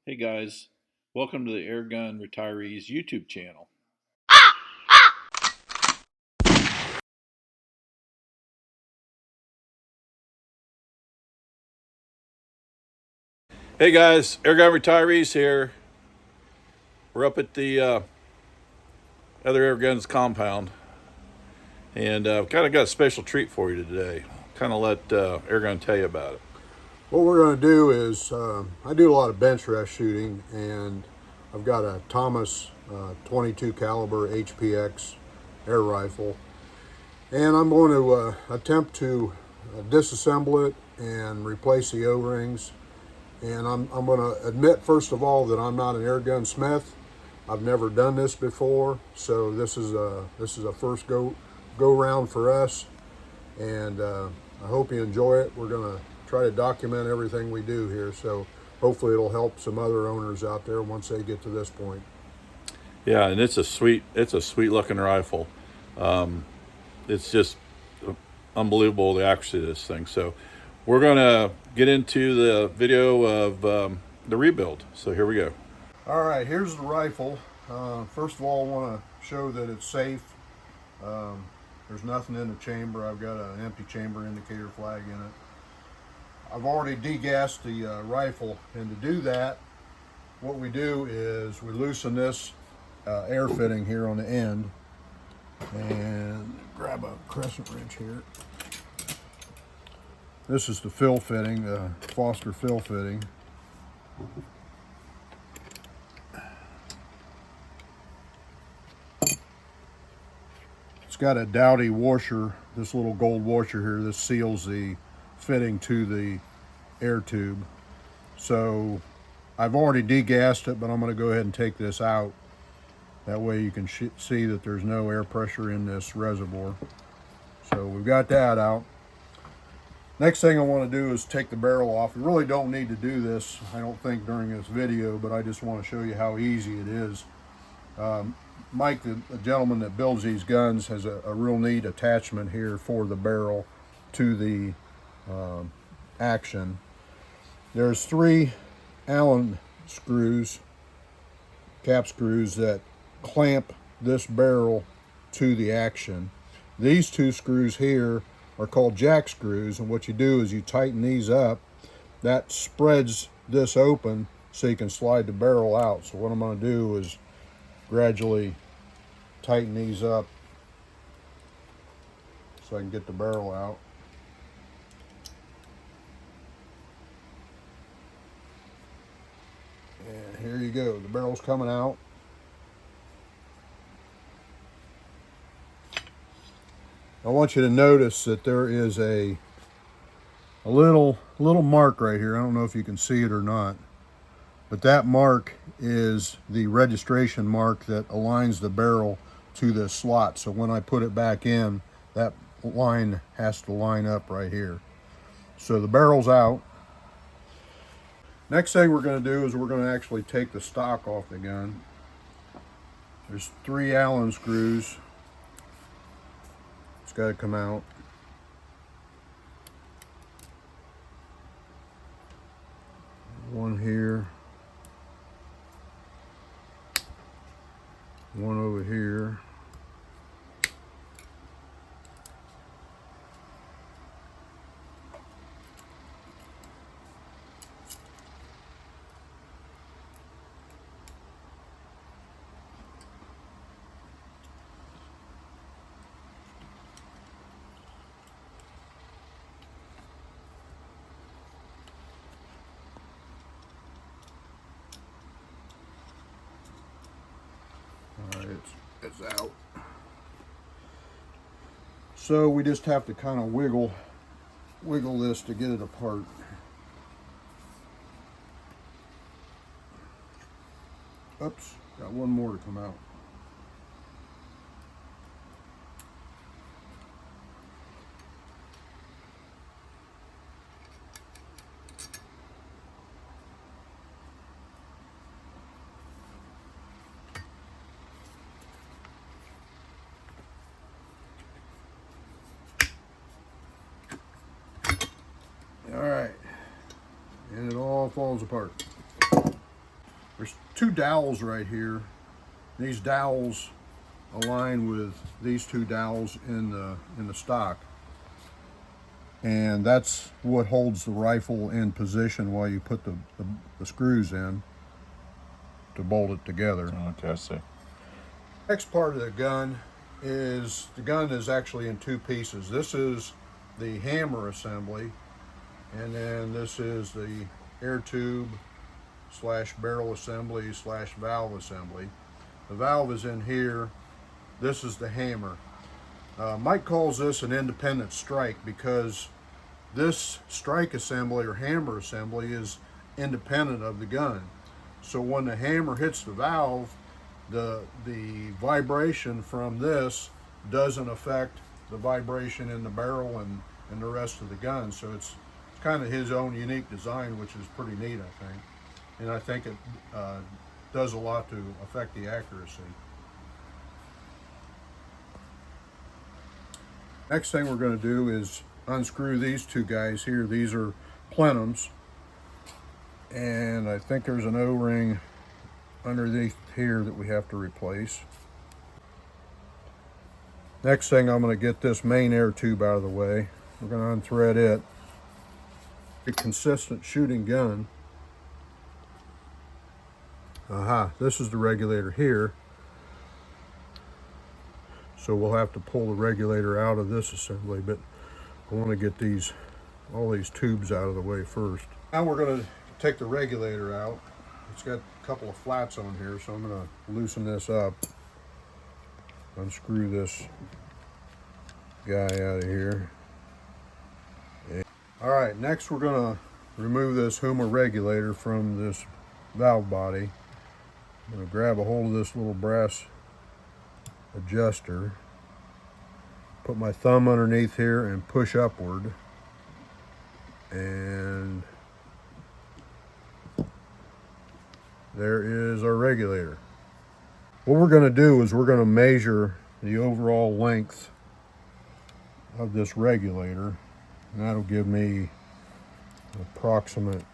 Hey guys, welcome to the Airgun Retirees YouTube channel. Hey guys, Airgun Retirees here. We're up at the other Airguns compound, and kind of got a special treat for you today. Kind of let Airgun tell you about it. What we're going to do is, I do a lot of bench rest shooting, and I've got a Thomas 22 caliber HPX air rifle, and I'm going to attempt to disassemble it and replace the O-rings. And I'm going to admit, first of all, that I'm not an airgun smith. I've never done this before, so this is a first go round for us, and I hope you enjoy it. We're going to try to document everything we do here, so hopefully it'll help some other owners out there once they get to this point. Yeah, and it's a sweet looking rifle. It's just unbelievable the accuracy of this thing. So we're gonna get into the video of the rebuild. So here we go. All right, here's the rifle. First of all, I want to show that it's safe. There's nothing in the chamber. I've got an empty chamber indicator flag in it. I've already degassed the rifle, and to do that, what we do is we loosen this air fitting here on the end, and grab a crescent wrench here. This is the fill fitting, the Foster fill fitting. It's got a dowdy washer, this little gold washer here. This seals the fitting to the air tube. So I've already degassed it, but I'm going to go ahead and take this out. That way you can see that there's no air pressure in this reservoir. So we've got that out. Next thing I want to do is take the barrel off. We really don't need to do this, I don't think, during this video, but I just want to show you how easy it is. Mike, the gentleman that builds these guns, has a real neat attachment here for the barrel to the action. There's 3 Allen screws, cap screws, that clamp this barrel to the action. These 2 screws here are called jack screws, and what you do is you tighten these up. That spreads this open so you can slide the barrel out. So what I'm going to do is gradually tighten these up so I can get the barrel out. And here you go, the barrel's coming out. I want you to notice that there is a little mark right here. I don't know if you can see it or not, but that mark is the registration mark that aligns the barrel to this slot. So when I put it back in, that line has to line up right here. So the barrel's out. Next thing we're going to do is we're going to actually take the stock off the gun. There's 3 Allen screws. It's got to come out. One here. One over here. All right, it's out. So we just have to kind of wiggle this to get it apart. Oops, got one more to come out. All right, and it all falls apart. There's two dowels right here. These dowels align with these two dowels in the stock, and that's what holds the rifle in position while you put the screws in to bolt it together. Okay, I see. Next part of the gun is actually in two pieces. This is the hammer assembly, and then this is the air tube / barrel assembly / valve assembly. The valve is in here. This is the hammer. Mike calls this an independent strike because this strike assembly or hammer assembly is independent of the gun. So when the hammer hits the valve, the vibration from this doesn't affect the vibration in the barrel and the rest of the gun. So it's kind of his own unique design, which is pretty neat, I think. And I think it does a lot to affect the accuracy. Next thing we're going to do is unscrew these two guys here. These are plenums, and I think there's an O-ring underneath here that we have to replace. Next thing, I'm going to get this main air tube out of the way. We're going to unthread it. A consistent shooting gun. Aha, this is the regulator here. So we'll have to pull the regulator out of this assembly, but I want to get all these tubes out of the way first. Now we're going to take the regulator out. It's got a couple of flats on here, so I'm going to loosen this up. Unscrew this guy out of here. All right, next we're going to remove this HUMA regulator from this valve body. I'm going to grab a hold of this little brass adjuster, put my thumb underneath here and push upward, and there is our regulator. What we're going to do is we're going to measure the overall length of this regulator, and that'll give me an approximate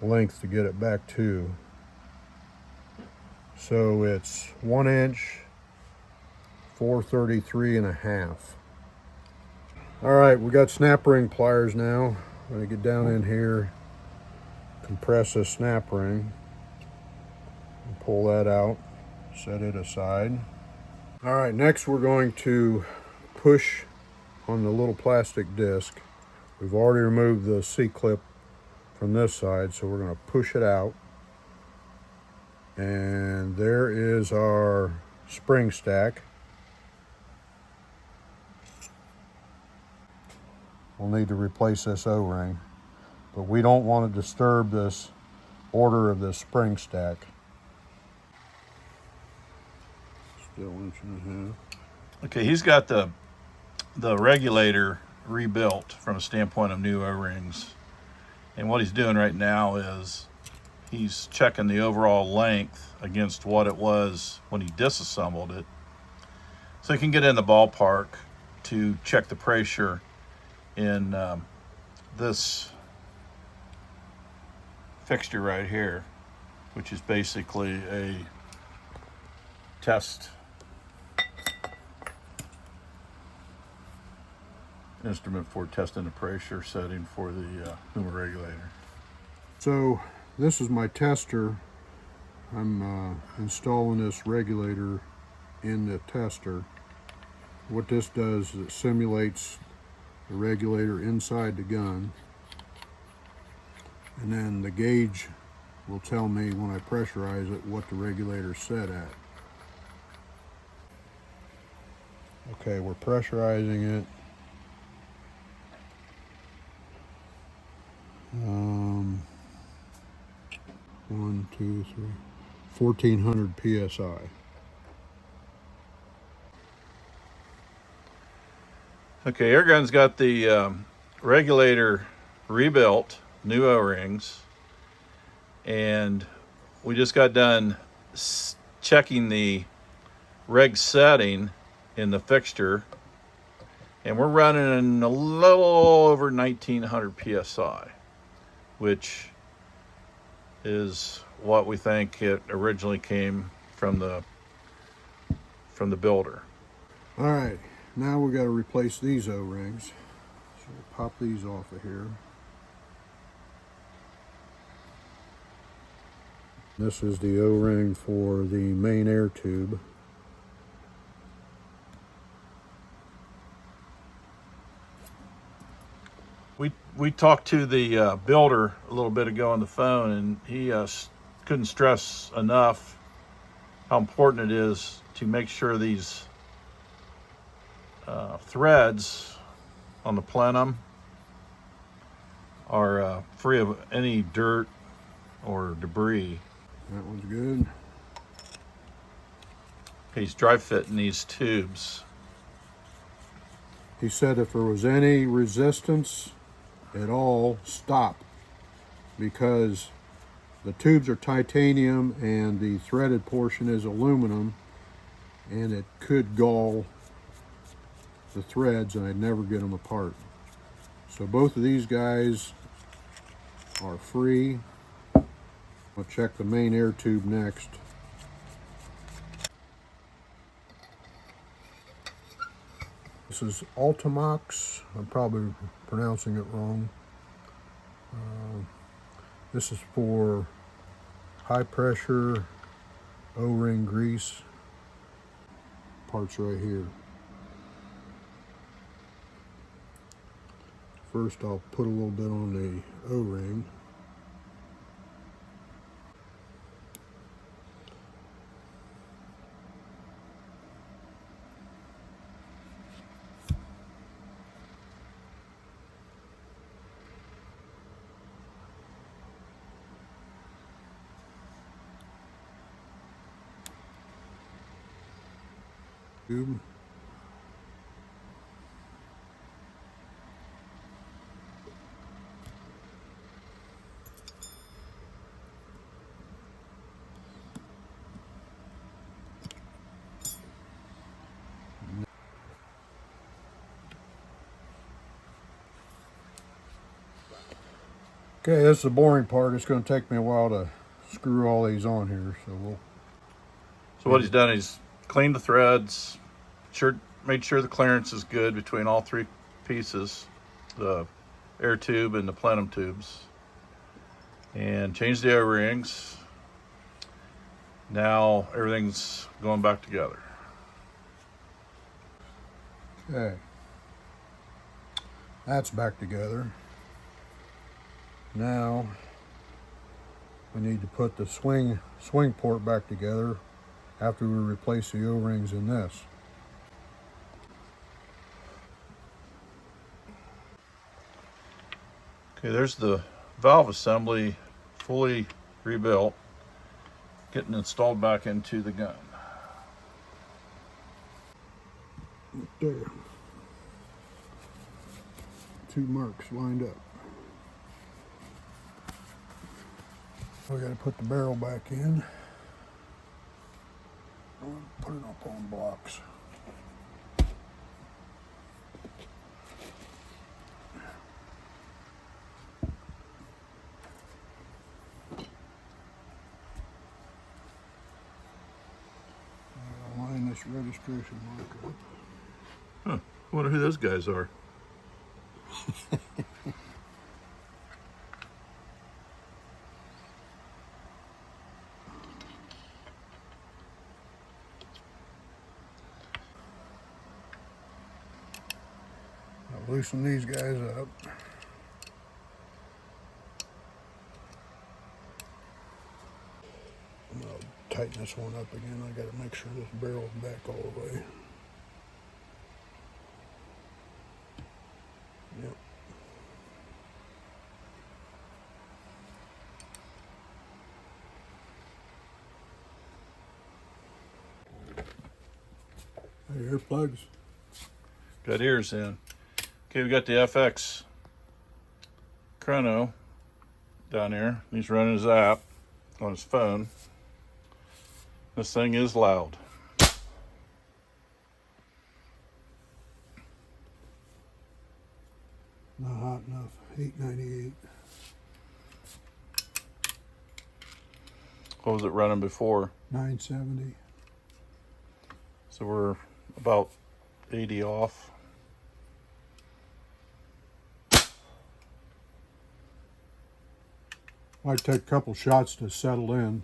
length to get it back to. So it's 1 inch, 433.5. All right, we got snap ring pliers now. I'm gonna get down in here, compress this snap ring, and pull that out, set it aside. All right, next we're going to push on the little plastic disc. We've already removed the C-clip from this side, so we're going to push it out, and there is our spring stack. We'll need to replace this O-ring, but we don't want to disturb this order of this spring stack. Still 1.5 inches. Okay, he's got the regulator rebuilt from a standpoint of new O-rings. And what he's doing right now is he's checking the overall length against what it was when he disassembled it. So he can get in the ballpark to check the pressure in this fixture right here, which is basically a test instrument for testing the pressure setting for the HUMA regulator. So this is my tester. I'm installing this regulator in the tester. What this does is it simulates the regulator inside the gun, and then the gauge will tell me when I pressurize it what the regulator's set at. Okay, we're pressurizing it. 1400 psi. Okay, Airgun's got the regulator rebuilt, new O-rings, and we just got done checking the reg setting in the fixture, And we're running a little over 1900 psi, which is what we think it originally came from the builder. All right, now we got to replace these O-rings. So we'll pop these off of here. This is the O-ring for the main air tube. We talked to the builder a little bit ago on the phone, and he couldn't stress enough how important it is to make sure these threads on the plenum are free of any dirt or debris. That one's good. He's dry fitting these tubes. He said if there was any resistance at all, stop, because the tubes are titanium and the threaded portion is aluminum, and it could gall the threads and I'd never get them apart. So both of these guys are free. I'll check the main air tube next. This is Ultimox. I'm probably pronouncing it wrong. This is for high pressure O-ring grease. Parts right here. First I'll put a little bit on the O-ring. Tube. Okay, this is the boring part. It's going to take me a while to screw all these on here, So what he's done is cleaned the threads, made sure the clearance is good between all three pieces, the air tube and the plenum tubes, and changed the O-rings. Now everything's going back together. Okay, that's back together. Now we need to put the swing port back together after we replace the O-rings in this. Okay, there's the valve assembly fully rebuilt, getting installed back into the gun. There. Two marks lined up. We got to put the barrel back in. Put it up on blocks. Line this registration mark up. Huh. I wonder who those guys are. I'll loosen these guys up. I'm going to tighten this one up again. I got to make sure this barrel's back all the way. Yep. Earplugs. Got ears in. Okay, we got the FX chrono down here. He's running his app on his phone. This thing is loud. Not hot enough. 898. What was it running before? 970. So we're about 80 off. Might take a couple shots to settle in.